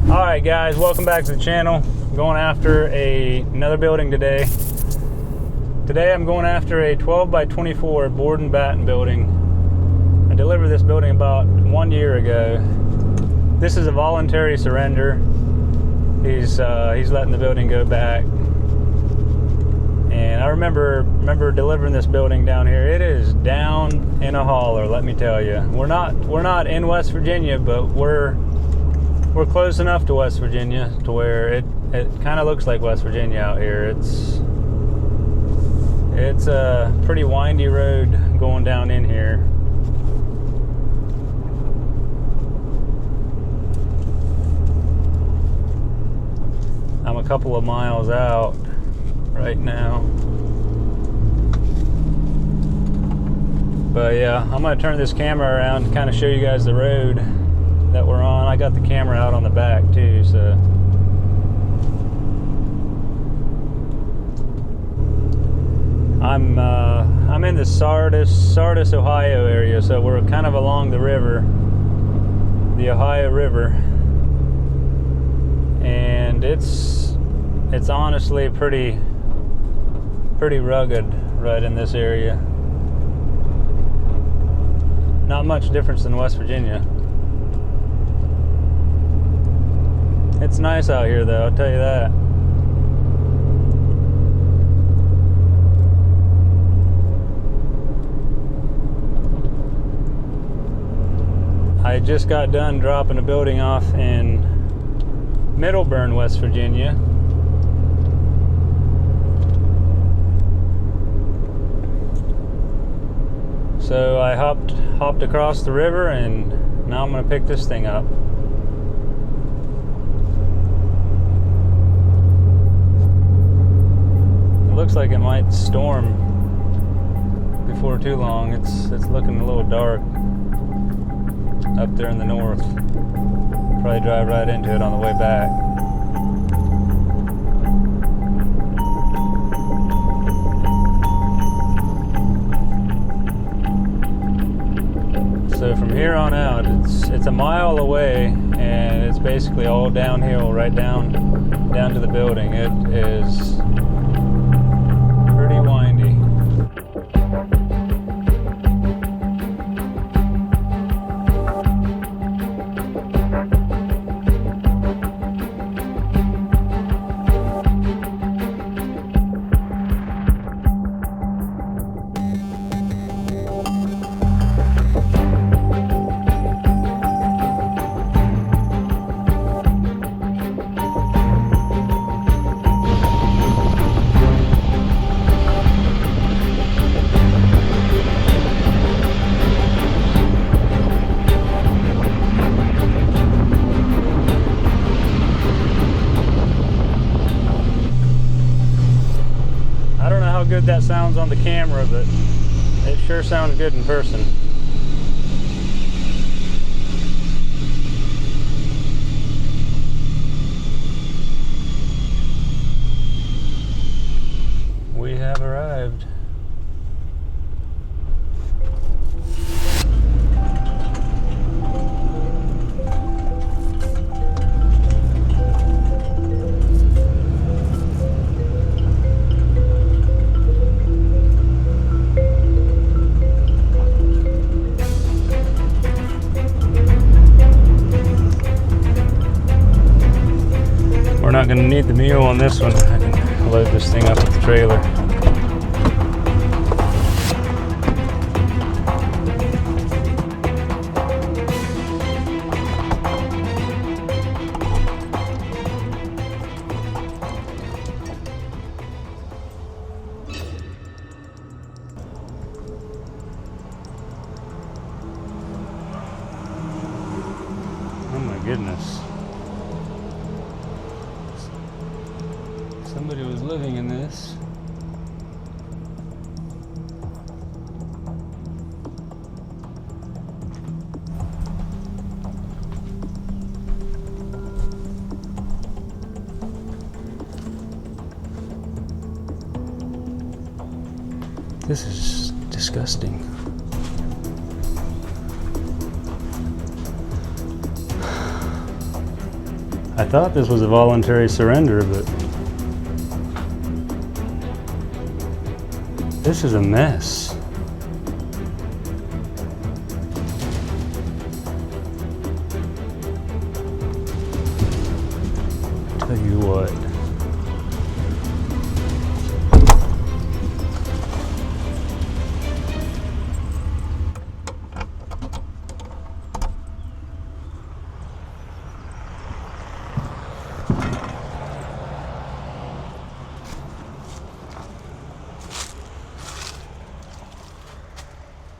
Alright guys, welcome back to the channel. I'm going after another building today. Today I'm going after a 12 by 24 board and batten building. I delivered this building about 1 year ago. This is a voluntary surrender. He's letting the building go back. And I remember delivering this building down here. It is down in a holler, let me tell you. We're not in West Virginia, but we're close enough to West Virginia to where it kind of looks like West Virginia out here. It's a pretty windy road going down in here. I'm a couple of miles out right now. But yeah, I'm gonna turn this camera around to kind of show you guys the road that we're on. I got the camera out on the back too, so I'm in the Sardis, Ohio area, so we're kind of along the river, the Ohio River, and it's honestly pretty rugged right in this area. Not much difference than West Virginia. It's nice out here though, I'll tell you that. I just got done dropping a building off in Middleburn, West Virginia. So I hopped across the river, and now I'm gonna pick this thing up. It looks like it might storm before too long. It's looking a little dark up there in the north. Probably drive right into it on the way back. So from here on out, it's a mile away, and it's basically all downhill right down to the building. It is pretty windy. Good that sounds on the camera, but it sure sounds good in person. We have arrived. We're not going to need the mule on this one. I can load this thing up with the trailer. Oh my goodness. Somebody was living in this. This is disgusting. I thought this was a voluntary surrender, but this is a mess. Tell you what.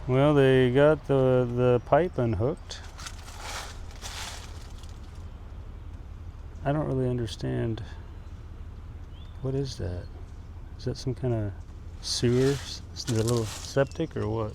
Well, they got the pipe unhooked. I don't really understand. What is that? Is that some kind of sewer? Is it a little septic or what?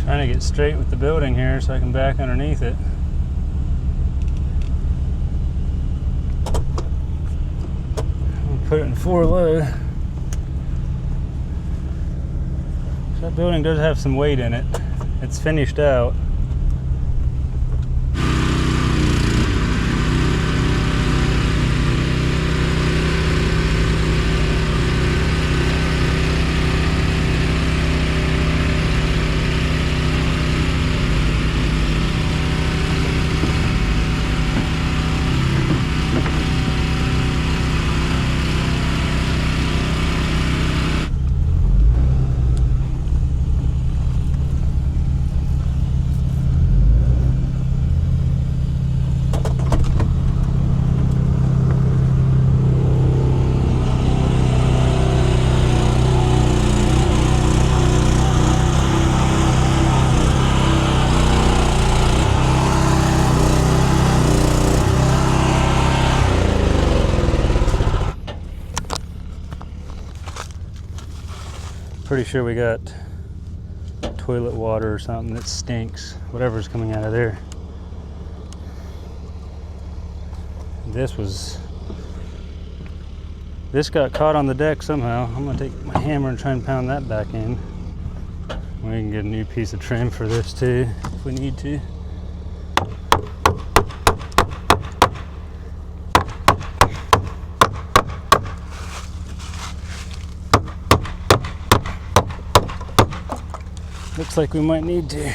Trying to get straight with the building here so I can back underneath it. I'll put it in 4 low. So that building does have some weight in it. It's finished out. Pretty sure we got toilet water or something that stinks, whatever's coming out of there. This got caught on the deck somehow. I'm gonna take my hammer and try and pound that back in. We can get a new piece of trim for this too, if we need to. Looks like we might need to.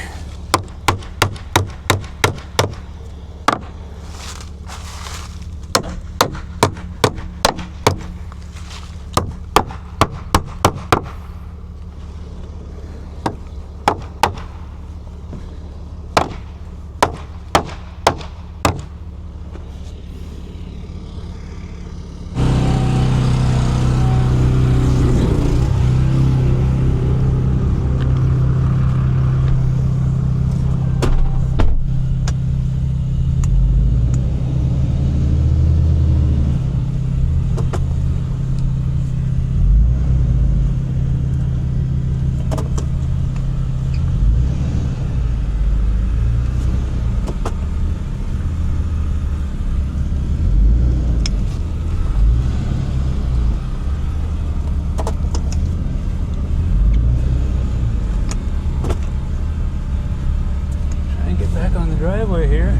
Driveway here.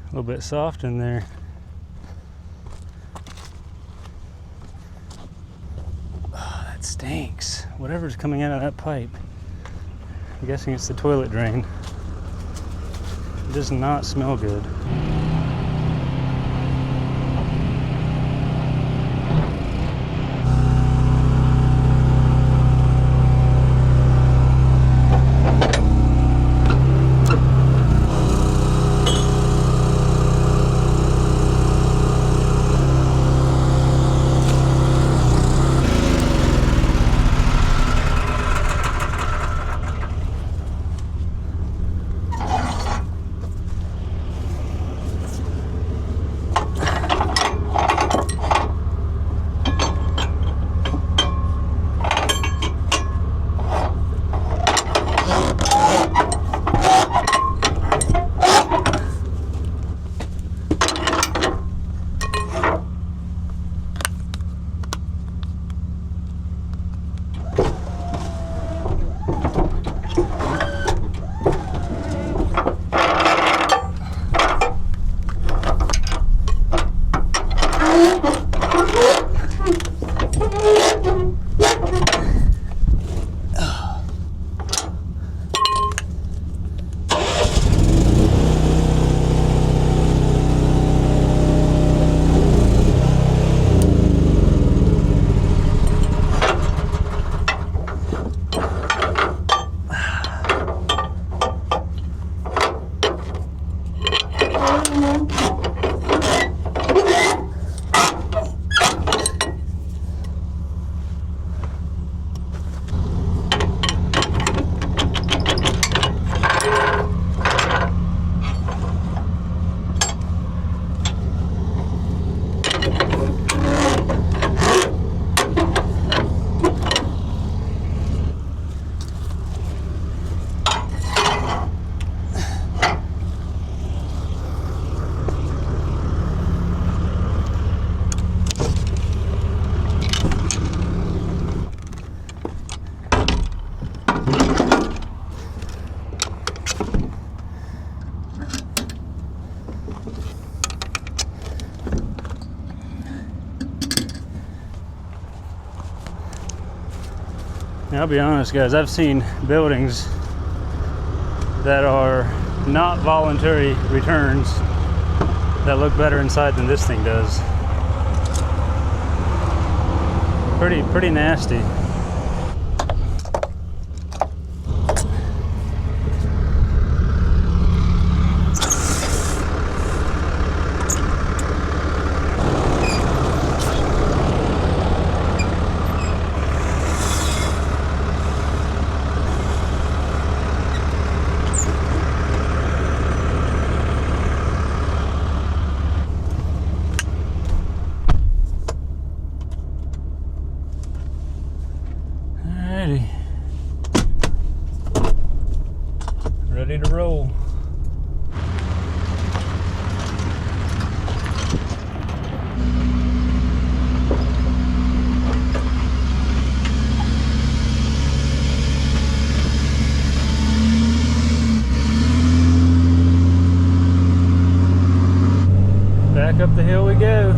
A little bit soft in there. Stinks. Whatever's coming out of that pipe. I'm guessing it's the toilet drain. It does not smell good. Now, I'll be honest, guys, I've seen buildings that are not voluntary returns that look better inside than this thing does. Pretty nasty. Alrighty. Ready to roll. Back up the hill we go.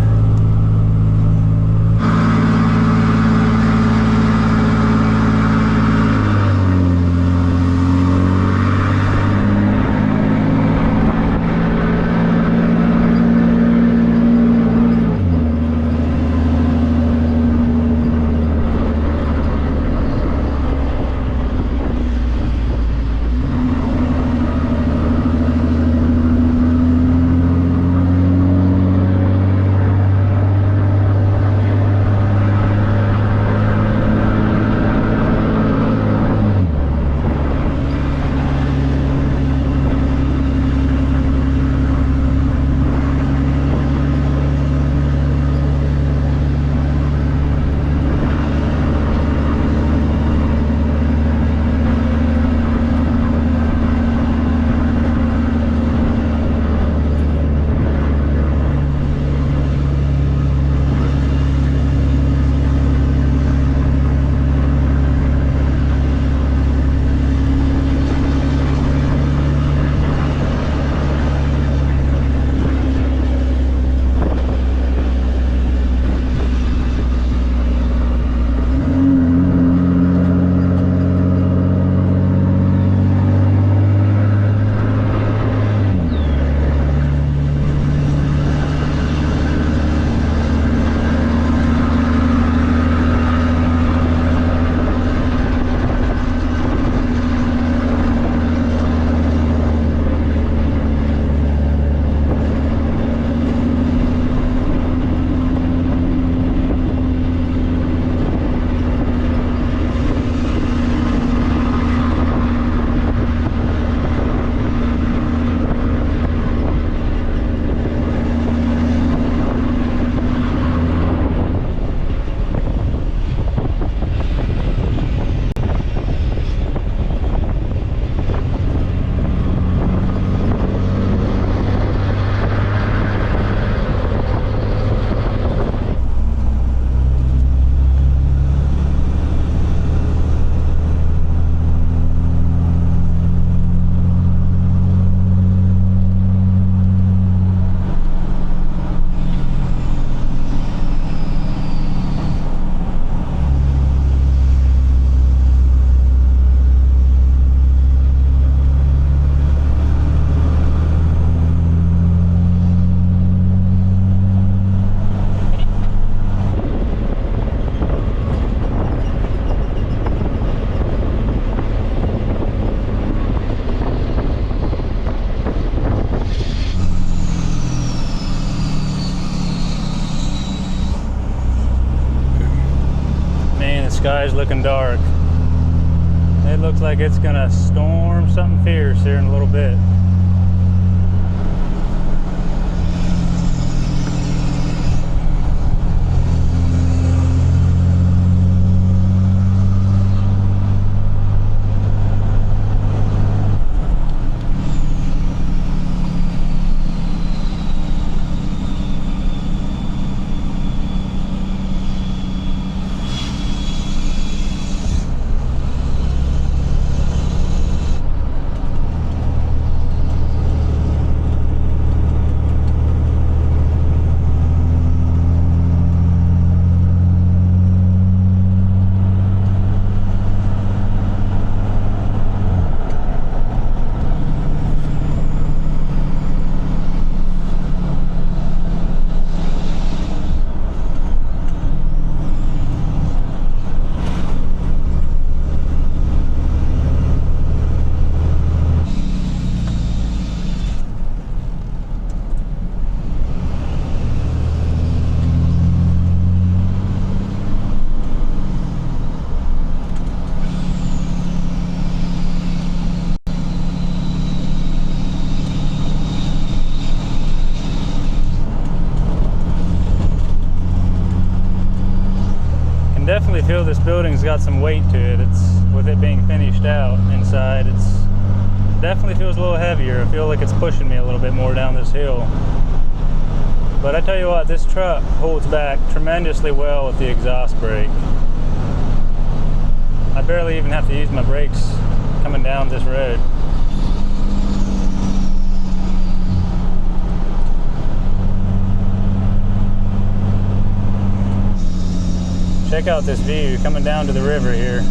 Sky's looking dark. It looks like it's gonna storm something fierce here in a little bit. definitely feel this building's got some weight to it. It's, with it being finished out inside, it's definitely feels a little heavier. I feel like it's pushing me a little bit more down this hill. But I tell you what, this truck holds back tremendously well with the exhaust brake. I barely even have to use my brakes coming down this road. Check out this view coming down to the river here.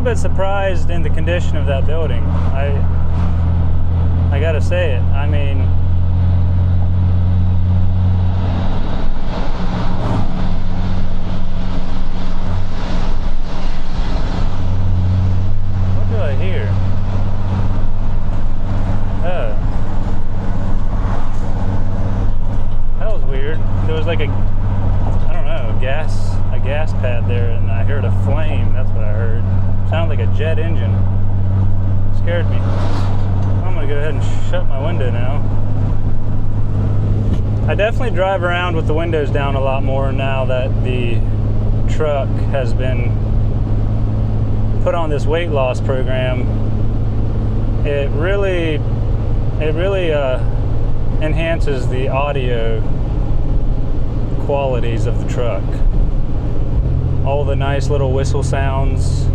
Bit surprised in the condition of that building. I gotta say it. I mean, what do I hear? Oh, that was weird. There was like a, I don't know, a gas pad there, and I heard a flame. That's what I heard. Sounded like a jet engine. Scared me. I'm gonna go ahead and shut my window now. I definitely drive around with the windows down a lot more now that the truck has been put on this weight loss program. It really enhances the audio qualities of the truck. All the nice little whistle sounds,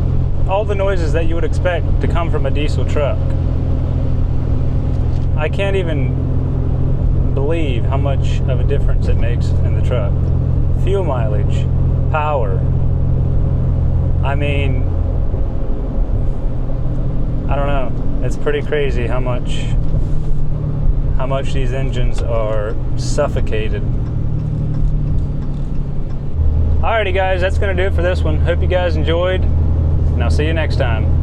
all the noises that you would expect to come from a diesel truck. I can't even believe how much of a difference it makes in the truck. Fuel mileage, power. I mean, I don't know. It's pretty crazy how much these engines are suffocated. Alrighty guys, that's gonna do it for this one. Hope you guys enjoyed, and I'll see you next time.